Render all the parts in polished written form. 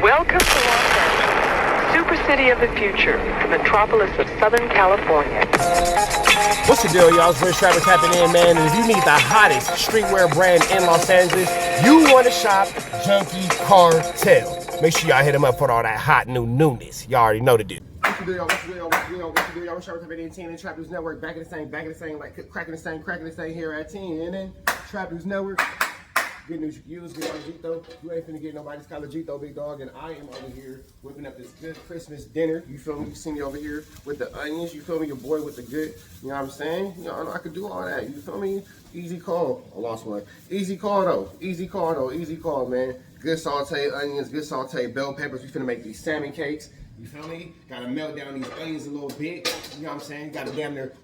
Welcome to Los Angeles, super city of the future, the metropolis of Southern California. What's the deal, y'all? It's Rich Travis tapping in, man. And if you need the hottest streetwear brand in Los Angeles, you want to shop Junkie Cartel. Make sure y'all hit them up for all that hot new newness. Y'all already know the deal. What's the deal, y'all? What's the deal, y'all? What's the deal, y'all? What's the deal, y'all? Rich Travis tapping in 10 and Trap News Network. Back in the same, cracking the same here at 10. And then Trap News Network. Good news you can use, good Gito. You ain't finna get nobody's Gito, big dog. And I am over here whipping up this good Christmas dinner. You feel me? You see me over here with the onions. You feel me? Your boy with the good, you know what I'm saying? You know, I could do all that. You feel me? Easy call. I lost one. Easy call, though. Easy call, man. Good sauteed onions, good sauteed bell peppers. We finna make these salmon cakes. You feel me? Gotta melt down these onions a little bit. You know what I'm saying?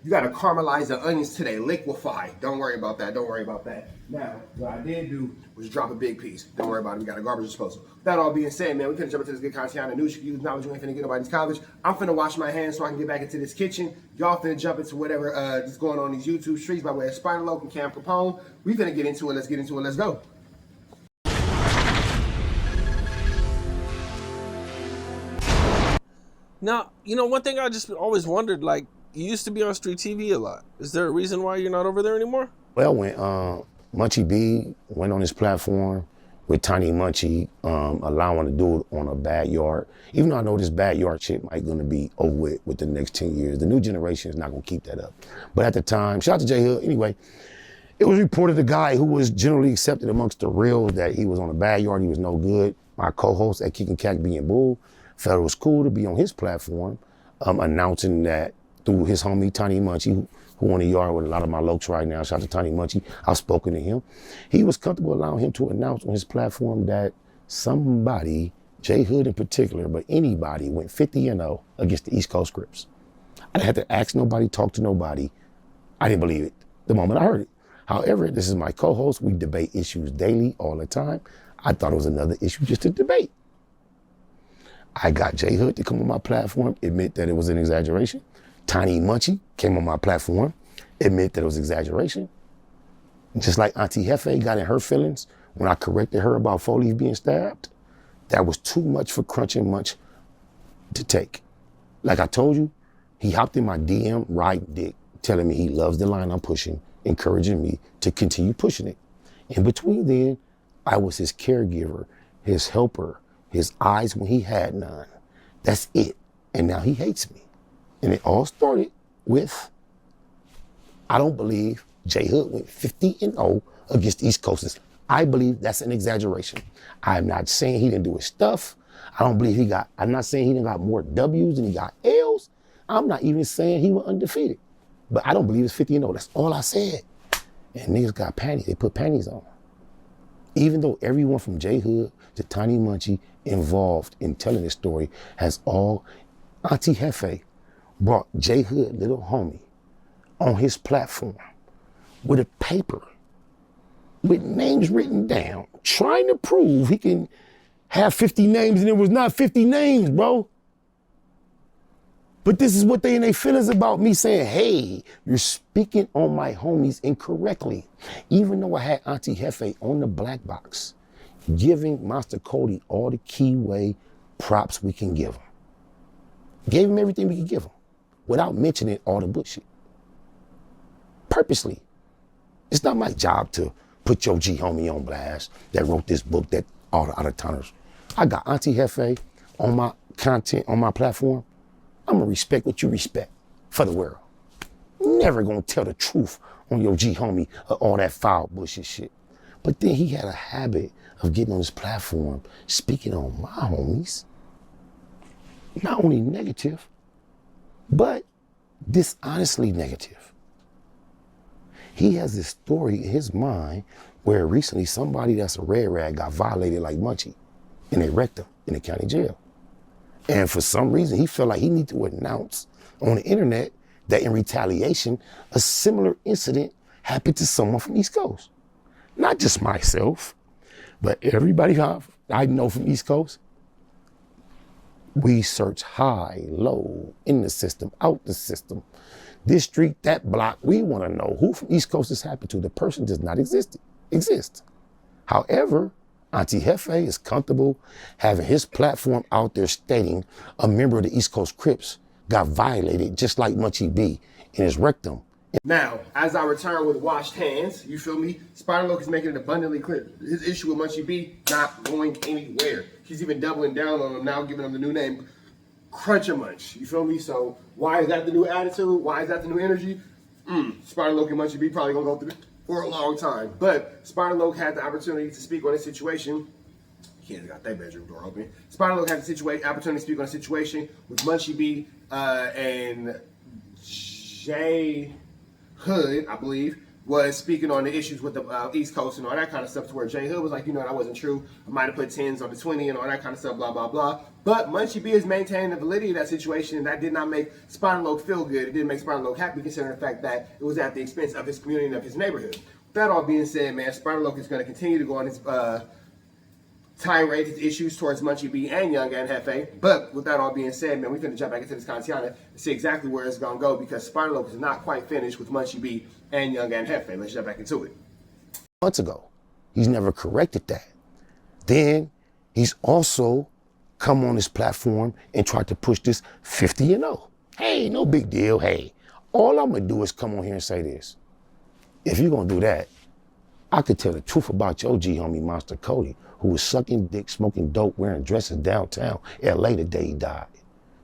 You gotta caramelize the onions till they liquefy. Don't worry about that. Now, what I did do was drop a big piece. Don't worry about it. We got a garbage disposal. That all being said, man, we finna jump into this good content. The news you can use, knowledge you ain't finna get nobody's college. I'm finna wash my hands so I can get back into this kitchen. Y'all finna jump into whatever is going on these YouTube streets by way of Spider Loc and Cam Capone. We finna get into it. Let's get into it. Let's go. Now, you know, one thing I just always wondered, like, you used to be on street TV a lot. Is there a reason why you're not over there anymore? Well, when Munchie B went on his platform with Tiny Munchie, allowing to do it on a backyard, even though I know this backyard shit might gonna be over with the next 10 years, the new generation is not gonna keep that up. But at the time, shout out to J Hood, anyway, it was reported a guy who was generally accepted amongst the reals that he was on a backyard, he was no good. My co-host at Kickin' Cack Being Bull felt it was cool to be on his platform, announcing that through his homie Tiny Munchie, who on the yard with a lot of my lokes right now. Shout out to Tiny Munchie. I've spoken to him. He was comfortable allowing him to announce on his platform that somebody, J Hood in particular, but anybody went 50-0 against the East Coast Crips. I didn't have to ask nobody, talk to nobody. I didn't believe it the moment I heard it. However, this is my co-host. We debate issues daily, all the time. I thought it was another issue just to debate. I got J Hood to come on my platform, admit that it was an exaggeration. Tiny Munchie came on my platform, admit that it was exaggeration. Just like Auntie Jefes got in her feelings when I corrected her about Foley being stabbed, that was too much for Crunching Munch to take. Like I told you, he hopped in my DM, riding dick, telling me he loves the line I'm pushing, encouraging me to continue pushing it. In between then, I was his caregiver, his helper, his eyes when he had none. That's it. And now he hates me. And it all started with, I don't believe J Hood went 50-0 against the East Coasters. I believe that's an exaggeration. I'm not saying he didn't do his stuff. I'm not saying he didn't got more W's than he got L's. I'm not even saying he was undefeated. But I don't believe it's 50-0. That's all I said. And niggas got panties. They put panties on. Even though everyone from J Hood to Tiny Munchie involved in telling this story has all, Auntie Jefes brought J Hood, little homie, on his platform with a paper with names written down, trying to prove he can have 50 names and it was not 50 names, bro. But this is what they in their feelings about me saying, hey, you're speaking on my homies incorrectly. Even though I had Auntie Jefes on the black box, giving Monster Kody all the keyway props we can give him. Gave him everything we could give him without mentioning all the bullshit. Purposely. It's not my job to put your G homie on blast that wrote this book that all the out-of-towners. I got Auntie Jefes on my content, on my platform. I'm gonna respect what you respect for the world. Never gonna tell the truth on your G homie or all that foul bullshit shit. But then he had a habit of getting on his platform, speaking on my homies, not only negative, but dishonestly negative. He has this story in his mind where recently somebody that's a red rag got violated like Munchie, and they wrecked him in the county jail. And for some reason, he felt like he needed to announce on the internet that in retaliation, a similar incident happened to someone from East Coast. Not just myself, but everybody I know from East Coast. We search high, low, in the system, out the system, this street, that block. We want to know who from East Coast this happened to. The person does not exist. However, Auntie Jefe is comfortable having his platform out there stating a member of the East Coast Crips got violated just like Munchie B in his rectum. Now, as I return with washed hands, you feel me? Spider-Loc is making it abundantly clear. His issue with Munchie B not going anywhere. He's even doubling down on him now, giving him the new name, Crunch a Munch. You feel me? So why is that the new attitude? Why is that the new energy? Spider-Loc and Munchie B probably gonna go through it for a long time. But Spider-Loc had the opportunity to speak on this situation. He got that bedroom door open. Spider-Loc had the opportunity to speak on a situation with Munchie B and Jay Hood, I believe, was speaking on the issues with the East Coast and all that kind of stuff, to where Jay Hood was like, you know, that wasn't true. I might have put 10s on the 20 and all that kind of stuff, blah, blah, blah. But Munchie B is maintaining the validity of that situation, and that did not make Spider-Loc feel good. It didn't make Spider-Loc happy, considering the fact that it was at the expense of his community and of his neighborhood. With that all being said, man, Spider-Loc is going to continue to go on his tirade his issues towards Munchie B and Young and Jefe. But with that all being said, man, we finna jump back into this Kantiana and see exactly where it's gonna go, because Spider-Loc is not quite finished with Munchie B and Young and Jefe. Let's jump back into it. Months ago, he's never corrected that. Then he's also come on this platform and tried to push this 50-0. Hey, no big deal. Hey, all I'm gonna do is come on here and say this. If you're gonna do that, I could tell the truth about your G homie Monster Kody, who was sucking dick, smoking dope, wearing dresses downtown LA the day he died.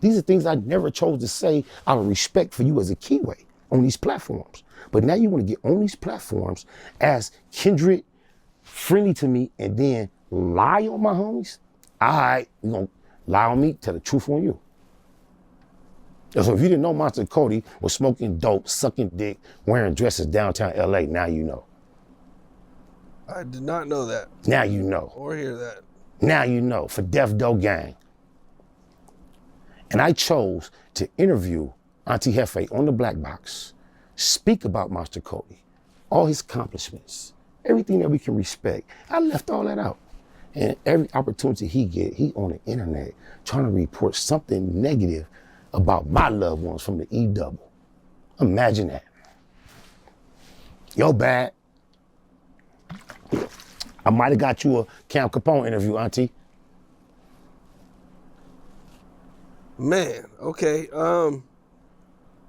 These are things I never chose to say out of respect for you as a Kiwi on these platforms. But now you want to get on these platforms as kindred, friendly to me, and then lie on my homies? All right, you're going to lie on me, tell the truth on you. So if you didn't know Monster Kody was smoking dope, sucking dick, wearing dresses downtown LA, now you know. I did not know that. Now you know. Or hear that. Now you know, for Def Doe Gang. And I chose to interview Auntie Jefe on the Black Box, speak about Monster Kody, all his accomplishments, everything that we can respect. I left all that out. And every opportunity he get, he on the internet trying to report something negative about my loved ones from the E-double. Imagine that. Yo, bad. I might have got you a Cam Capone interview, Auntie. Man, okay.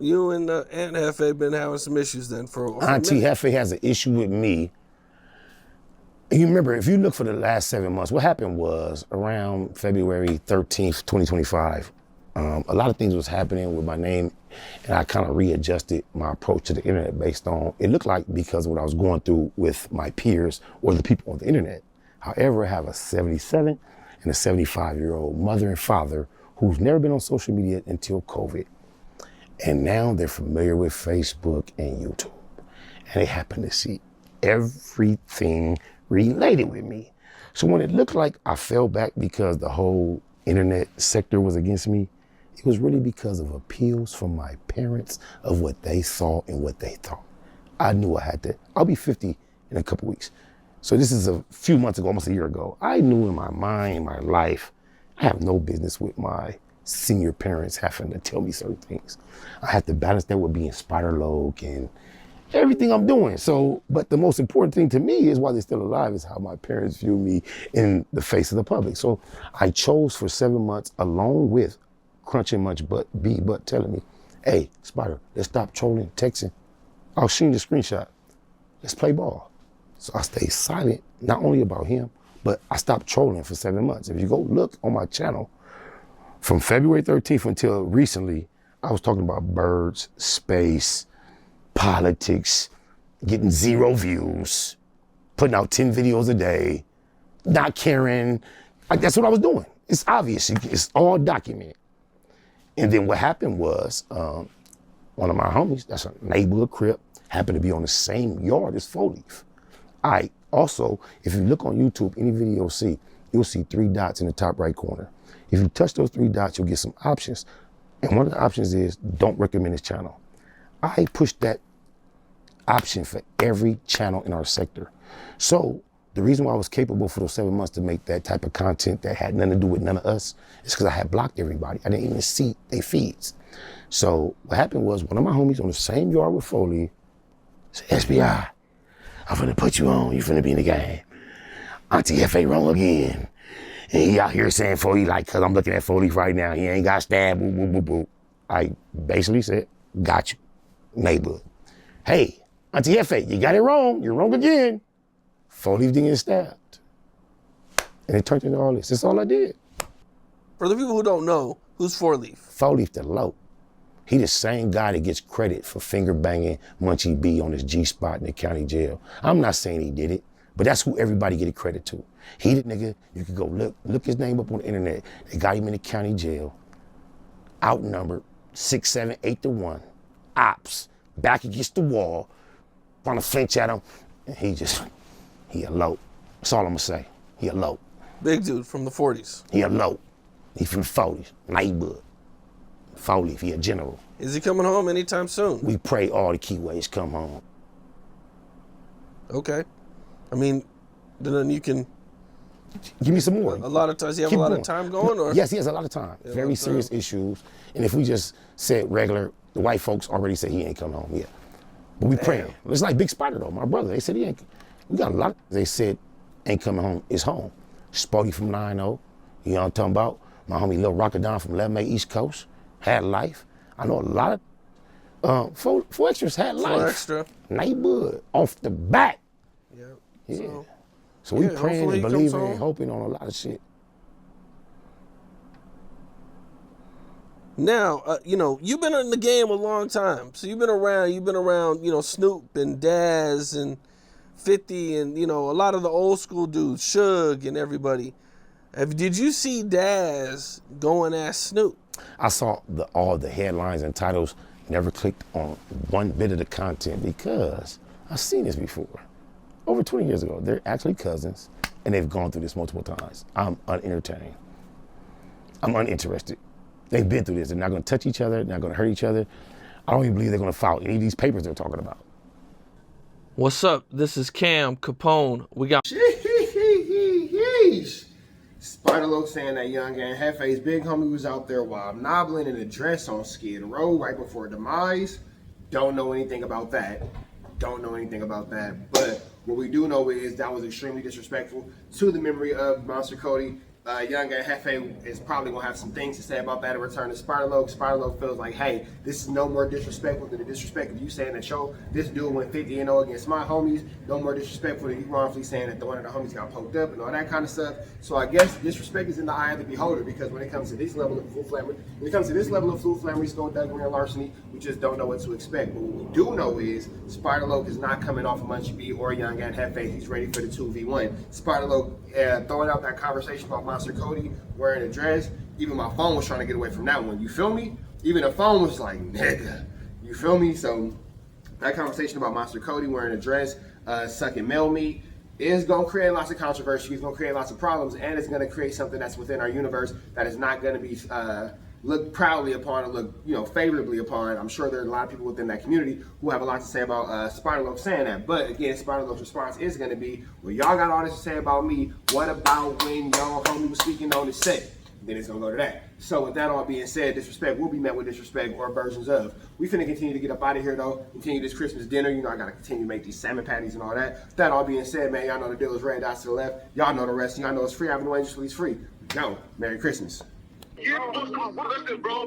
You and Aunt Jefe been having some issues then for Auntie Jefe has an issue with me. You remember, if you look for the last 7 months, what happened was around February 13th, 2025, a lot of things was happening with my name, and I kind of readjusted my approach to the internet based on, it looked like because of what I was going through with my peers or the people on the internet. However, I have a 77 and a 75-year-old mother and father who's never been on social media until COVID. And now they're familiar with Facebook and YouTube. And they happen to see everything related with me. So when it looked like I fell back because the whole internet sector was against me, it was really because of appeals from my parents of what they saw and what they thought. I knew I had to. I'll be 50 in a couple weeks. So this is a few months ago, almost a year ago. I knew in my mind, in my life, I have no business with my senior parents having to tell me certain things. I have to balance that with being Spider-Loc and everything I'm doing. So, but the most important thing to me is, while they're still alive, is how my parents view me in the face of the public. So I chose for 7 months, along with Crunching Munch B telling me, hey, Spider, let's stop trolling, texting. I'll show you the screenshot. Let's play ball. So I stayed silent, not only about him, but I stopped trolling for 7 months. If you go look on my channel, from February 13th until recently, I was talking about birds, space, politics, getting 0 views, putting out 10 videos a day, not caring. That's what I was doing. It's obvious, it's all documented. And then what happened was, one of my homies, that's a neighborhood crip, happened to be on the same yard as Foleaf. Also, if you look on YouTube, any video you'll see 3 dots in the top right corner. If you touch those 3 dots, you'll get some options. And one of the options is, don't recommend this channel. I pushed that option for every channel in our sector. So the reason why I was capable for those 7 months to make that type of content that had nothing to do with none of us is because I had blocked everybody. I didn't even see their feeds. So what happened was, one of my homies on the same yard with Foley said, SBI, I'm finna put you on, you finna be in the game. Auntie Jefe wrong again. And he out here saying 4-leaf, like, cause I'm looking at 4-leaf right now. He ain't got stabbed, boo, boo, boo, boo. I basically said, got you, neighborhood. Hey, Auntie Jefe, you got it wrong. You're wrong again. 4-leaf didn't get stabbed. And it turned into all this. That's all I did. For the people who don't know, who's 4-leaf? 4-leaf the low. He the same guy that gets credit for finger banging Munchie B on his G-spot in the county jail. I'm not saying he did it, but that's who everybody get credit to. He the nigga, you can go look his name up on the internet. They got him in the county jail, outnumbered, 6, 7, 8 to 1. Ops, back against the wall, trying to flinch at him, and he a low. That's all I'm gonna say. He a low. Big dude from the 40s. He a low. He from the 40s, neighborhood. 4-leaf, he a general. Is he coming home anytime soon? We pray all the keyways come home. Okay. I mean, then you can... Give me some more. A lot of times, he have a lot of time going? Or? Yes, he has a lot of time. Yeah, very serious issues. And if we just said regular, the white folks already said he ain't coming home yet. But we praying. It's like Big Spider though, my brother. They said he ain't. We got a lot. They said ain't coming home. Is home. Spotty from 9-0. You know what I'm talking about? My homie Lil Rockadon from 11A East Coast had life. I know a lot of 4 extras had life. 4 extra. Neighborhood off the bat. Yeah. Yeah. So we praying and believing and hoping on a lot of shit. Now, you know, you've been in the game a long time. So you've been around, you know, Snoop and Daz and 50 and, you know, a lot of the old school dudes, Suge and everybody. Did you see Daz going at Snoop? I saw all the headlines and titles, never clicked on one bit of the content because I've seen this before. Over 20 years ago, they're actually cousins, and they've gone through this multiple times. I'm unentertained. I'm uninterested. They've been through this. They're not going to touch each other. They're not going to hurt each other. I don't even believe they're going to file any of these papers they're talking about. What's up? This is Cam Capone. We got... Spider-Lo saying that young and Jefe's big homie was out there while nobbling in a dress on Skid Row right before demise. Don't know anything about that. Don't know anything about that. But what we do know is that was extremely disrespectful to the memory of Monster Kody. Young and Jefe is probably going to have some things to say about that in return to Spider-Lo. Spider-Lo feels like, hey, this is no more disrespectful than the disrespect of you saying that, yo, this dude went 50-0 against my homies. No more disrespectful than you wrongfully saying that one of the homies got poked up and all that kind of stuff. So I guess disrespect is in the eye of the beholder, because when it comes to this level of full flammery, skullduggery, and larceny, we just don't know what to expect. But what we do know is Spider-Lo is not coming off of Munchie B or Young and Jefe. He's ready for the 2v1. Spider-Lo throwing out that conversation about Monster Kody wearing a dress. Even my phone was trying to get away from that one. You feel me? Even the phone was like, nigga. You feel me? So that conversation about Monster Kody wearing a dress, sucking male meat, is going to create lots of controversy. It's going to create lots of problems, and it's going to create something that's within our universe that is not going to be looked proudly upon and looked, you know, favorably upon. I'm sure there are a lot of people within that community who have a lot to say about Spider-Lo saying that. But again, Spider-Lo's response is going to be, well, y'all got all this to say about me. What about when y'all homie was speaking on the set? Then it's going to go to that. So with that all being said, disrespect will be met with disrespect or versions of. We finna continue to get up out of here though. Continue this Christmas dinner. You know, I got to continue to make these salmon patties and all that. With that all being said, man, y'all know the deal is red dots to the left. Y'all know the rest. Y'all know it's free. Avenue Angels Police free. Yo, Merry Christmas. Yeah, listen, bro.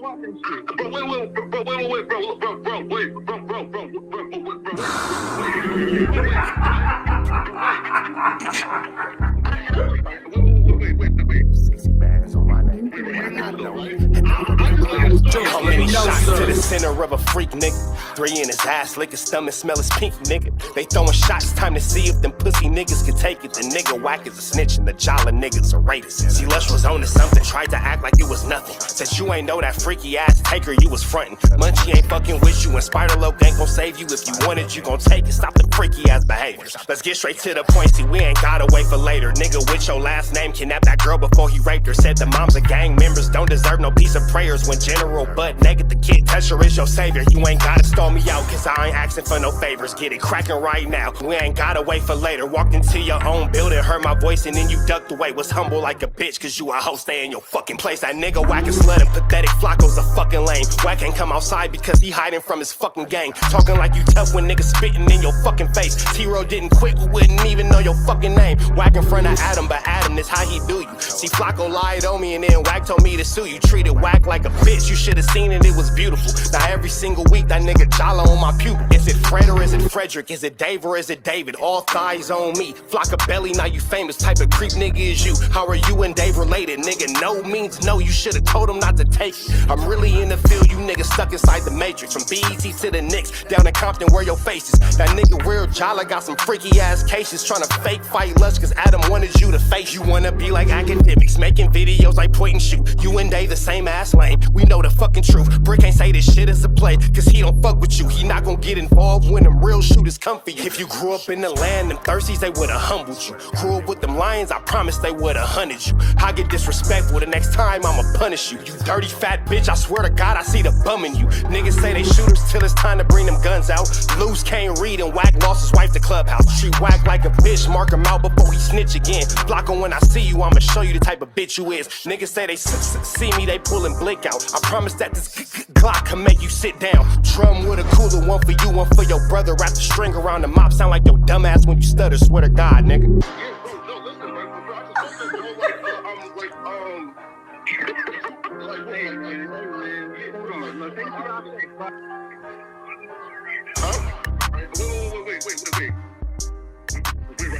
How many shots to the center of a freak, nigga? 3 in his ass, lick his stomach, smell his pink, nigga. They throwing shots, time to see if them pussy niggas can take it. The nigga whack is a snitch and the jolly niggas a rapist. See, Lush was on to something, tried to act like it was nothing. Said you ain't know that freaky ass taker you was frontin'. Munchie ain't fucking with you, and Spider-Lo ain't gon' save you. If you want it, you gon' take it. Stop the freaky ass behaviors. Let's get straight to the point, see, we ain't gotta wait for later. Nigga with your last name kidnapped that girl before he raped her. Said the moms of gang members don't deserve no piece of prayers when General on butt naked, the kid Tesher is your savior. You ain't gotta stall me out, cause I ain't asking for no favors. Get it cracking right now, we ain't gotta wait for later. Walked into your own building, heard my voice, and then you ducked away. Was humble like a bitch, cause you a hoe, stay in your fucking place. That nigga whack and slut and pathetic, Flacco's a fucking lame. Whack ain't come outside because he hiding from his fucking gang. Talking like you tough when niggas spitting in your fucking face. T-Row didn't quit, we wouldn't even know your fucking name. Whack in front of Adam, but Adam is how he do you. See, Flacco lied on me and then Whack told me to sue you. Treated Whack like a bitch, you should've seen it, it was beautiful. Now every single week that nigga jolly on my pupil. Is it Fred or is it Frederick? Is it Dave or is it David? All thighs on me. Flocka belly, now you famous. Type of creep nigga is you. How are you and Dave related? Nigga, no means no. You should've told him not to take it. I'm really in the field, you niggas stuck inside the matrix. From BET to the Knicks, down in Compton where your face is. That nigga real jolly got some freaky ass cases. Tryna fake fight Lush cause Adam wanted you to face. You wanna be like academics, making videos like point and shoot. You and Dave the same ass lane. We know the fucking truth. Brick ain't say this shit is a play, cause he don't fuck with you. He not gon' get involved when them real shooters come for you. If you grew up in the land, them thirsties, they would've humbled you. Grew up with them lions, I promise they would've hunted you. I get disrespectful, the next time I'ma punish you. You dirty fat bitch, I swear to God I see the bum in you. Niggas say they shooters till it's time to bring them guns out. Loose can't read and Whack lost his wife to Clubhouse. Treat Whack like a bitch, mark him out before he snitch again. Flocka, when I see you, I'ma show you the type of bitch you is. Niggas say they see me, they pullin' blick out. I promise that this Glock can make you sit down. Drum with a cooler, one for you, one for your brother. Wrap the string around the mop, sound like your dumb ass when you stutter. Swear to God, nigga.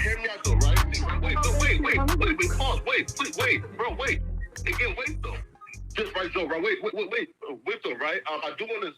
Hear me out though, right? Wait, bro, wait. Again, wait though. Just right though, right? Wait though, right? I do want to